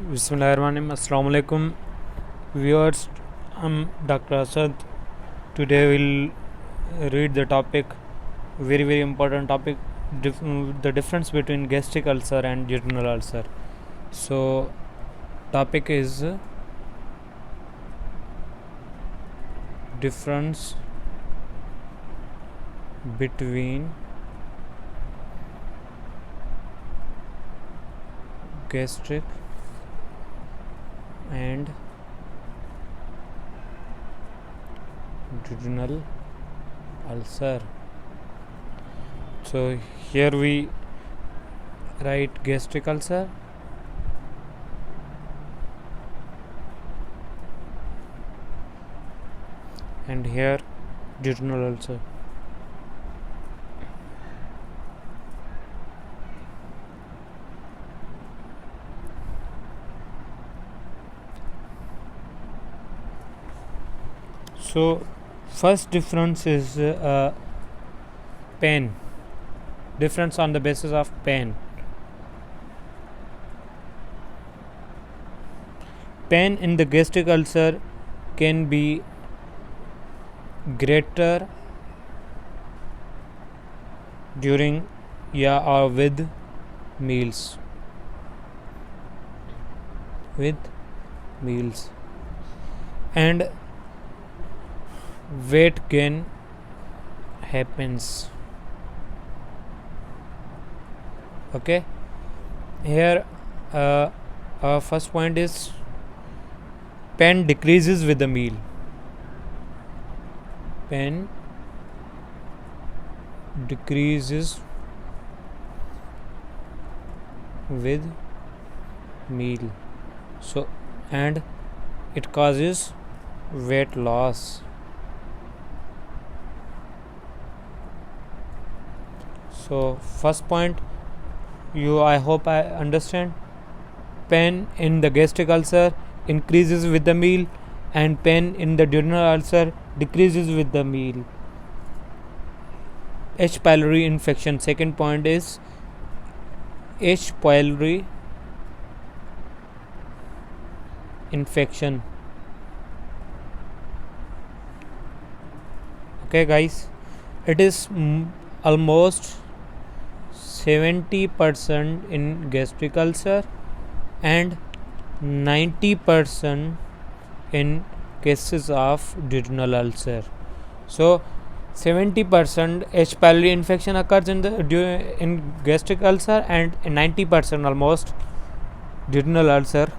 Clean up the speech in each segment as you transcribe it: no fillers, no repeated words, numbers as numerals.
Bismillahirrahmanirrahim. Assalamu alaikum viewers. I'm Dr. Asad. Today we'll read the topic, very important topic, the difference between gastric ulcer and duodenal ulcer. So, topic is difference between gastric and duodenal ulcer. So here we write gastric ulcer, and here duodenal ulcer. So first difference is pain. Difference on the basis of pain. Pain in the gastric ulcer can be greater during or with meals. And weight gain happens. Okay, here our first point is pain decreases with the meal. Pain decreases with meal. So, and it causes weight loss. So first point, I hope I understand. Pain in the gastric ulcer increases with the meal, and pain in the duodenal ulcer decreases with the meal. H. pylori infection. Second point is H. pylori infection. Okay guys, it is almost 70% in gastric ulcer and 90% in cases of duodenal ulcer. So 70% H. pylori infection occurs in gastric ulcer, and 90% almost duodenal ulcer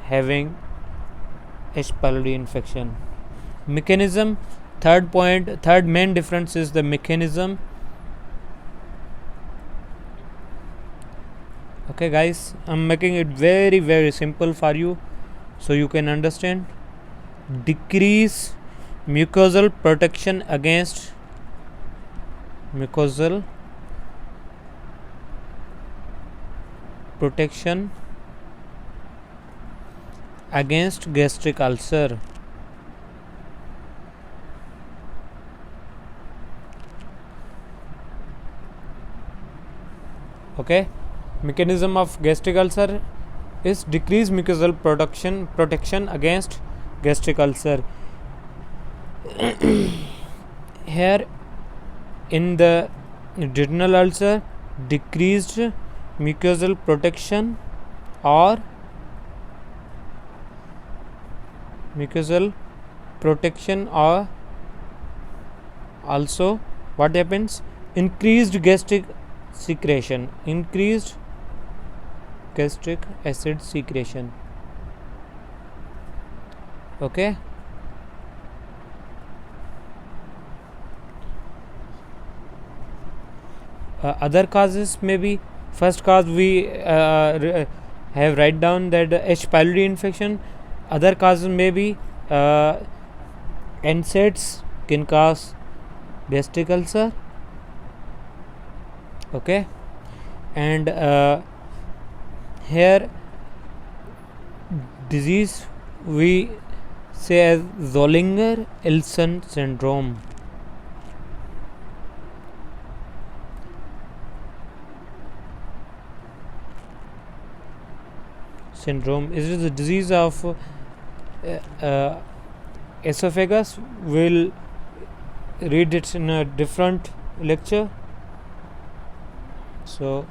having H. pylori infection. Mechanism. Third main difference is the mechanism. Okay guys, I'm making it very simple for you so you can understand. Decrease mucosal protection against gastric ulcer. Okay, mechanism of gastric ulcer is decreased mucosal protection against gastric ulcer. Here in the duodenal ulcer, decreased mucosal protection or also what happens? Increased gastric acid secretion. Okay, other causes may be, first cause we have write down that H. pylori infection. Other causes may be NSAIDs can cause gastric ulcer. Okay, and here disease we say as Zollinger-Ellison syndrome. syndrome. It is a disease of esophagus. We'll read it in a different lecture. So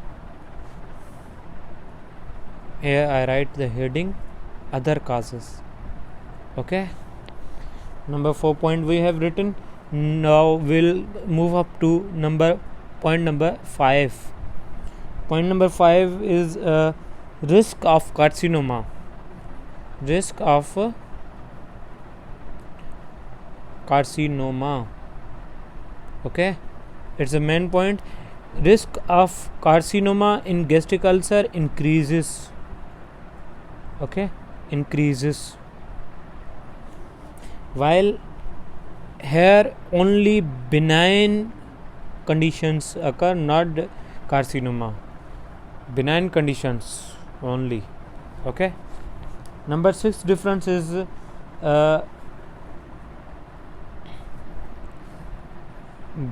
here I write the heading other causes. Okay, number 4 point we have written. Now we'll move up to point number 5. Point number 5 is risk of carcinoma. Risk of carcinoma. Okay, it's a main point. Risk of carcinoma in gastric ulcer increases. Okay, increases, while here only benign conditions occur, not carcinoma. Benign conditions only. Okay, number 6 difference is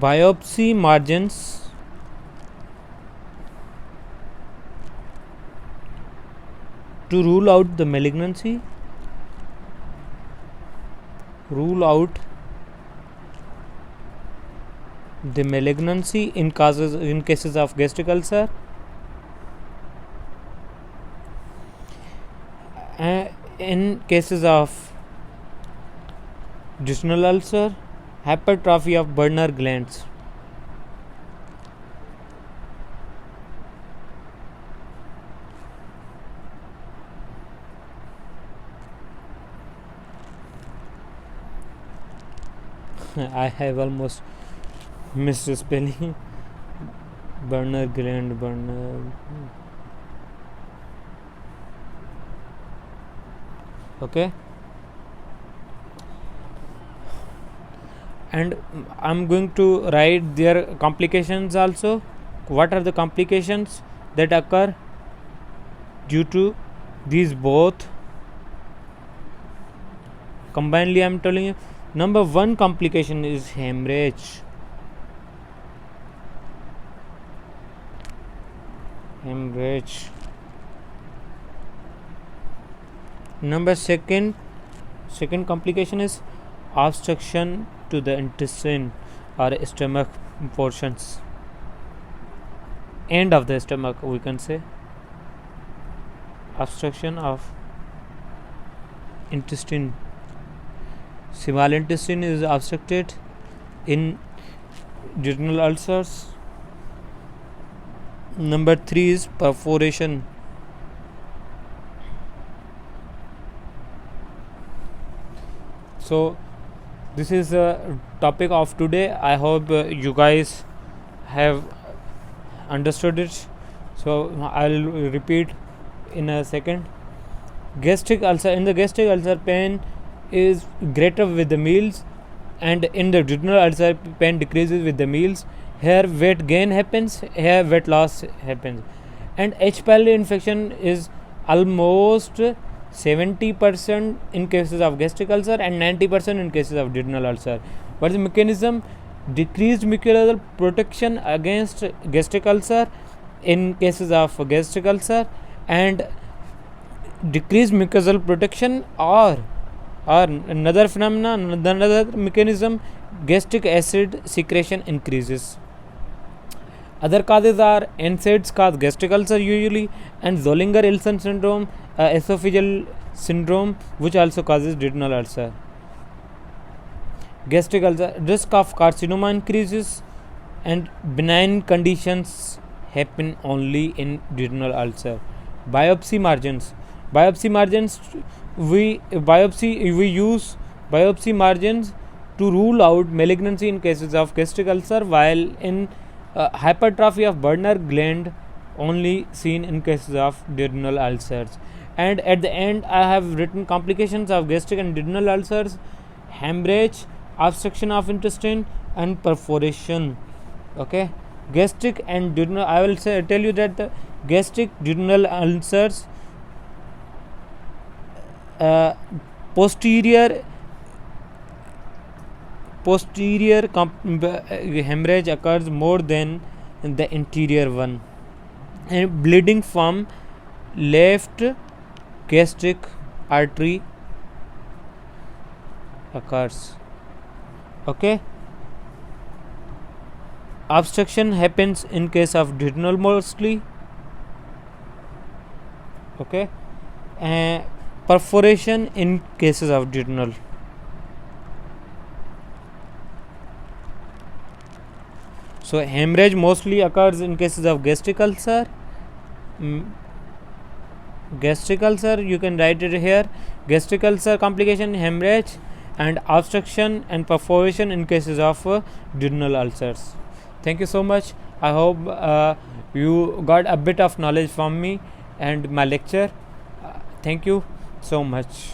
biopsy margins to rule out the malignancy. Rule out the malignancy in cases of gastric ulcer. In cases of duodenal ulcer, hypertrophy of Werner glands. I have almost missed spelling. Werner gland, Werner. Okay, and I'm going to write their complications also. What are the complications that occur due to these both? Combinedly, I'm telling you. Number 1 complication is hemorrhage. Hemorrhage. Number second complication is obstruction to the intestine or stomach portions. End of the stomach, we can say. Obstruction of intestine. Small intestine is obstructed in duodenal ulcers. Number 3 is perforation. So this is the topic of today. I hope you guys have understood it. So I'll repeat in a second. Gastric ulcer. In the gastric ulcer, pain is greater with the meals, and in the duodenal ulcer, pain decreases with the meals. Here weight gain happens, here weight loss happens, and H. pylori infection is almost 70% in cases of gastric ulcer and 90% in cases of duodenal ulcer. What is the mechanism? Decreased mucosal protection against gastric ulcer in cases of gastric ulcer, and decreased mucosal protection, or another phenomenon, another mechanism, gastric acid secretion increases. Other causes are NSAIDs cause gastric ulcer usually, and Zollinger-Ellison syndrome, esophageal syndrome, which also causes duodenal ulcer. Gastric ulcer, risk of carcinoma increases, and benign conditions happen only in duodenal ulcer. Biopsy margins. We use biopsy margins to rule out malignancy in cases of gastric ulcer, while in hypertrophy of Werner gland only seen in cases of duodenal ulcers. And at the end, I have written complications of gastric and duodenal ulcers: hemorrhage, obstruction of intestine, and perforation. Okay, gastric and duodenal. I will tell you that the gastric duodenal ulcers, posterior hemorrhage occurs more than the interior one, and bleeding from left gastric artery occurs. Okay. Obstruction happens in case of duodenal mostly. Okay. And perforation in cases of duodenal. So hemorrhage mostly occurs in cases of gastric ulcer. Gastric ulcer, you can write it here. Gastric ulcer complication, hemorrhage, and obstruction and perforation in cases of duodenal ulcers. Thank you so much. I hope you got a bit of knowledge from me and my lecture. Thank you so much.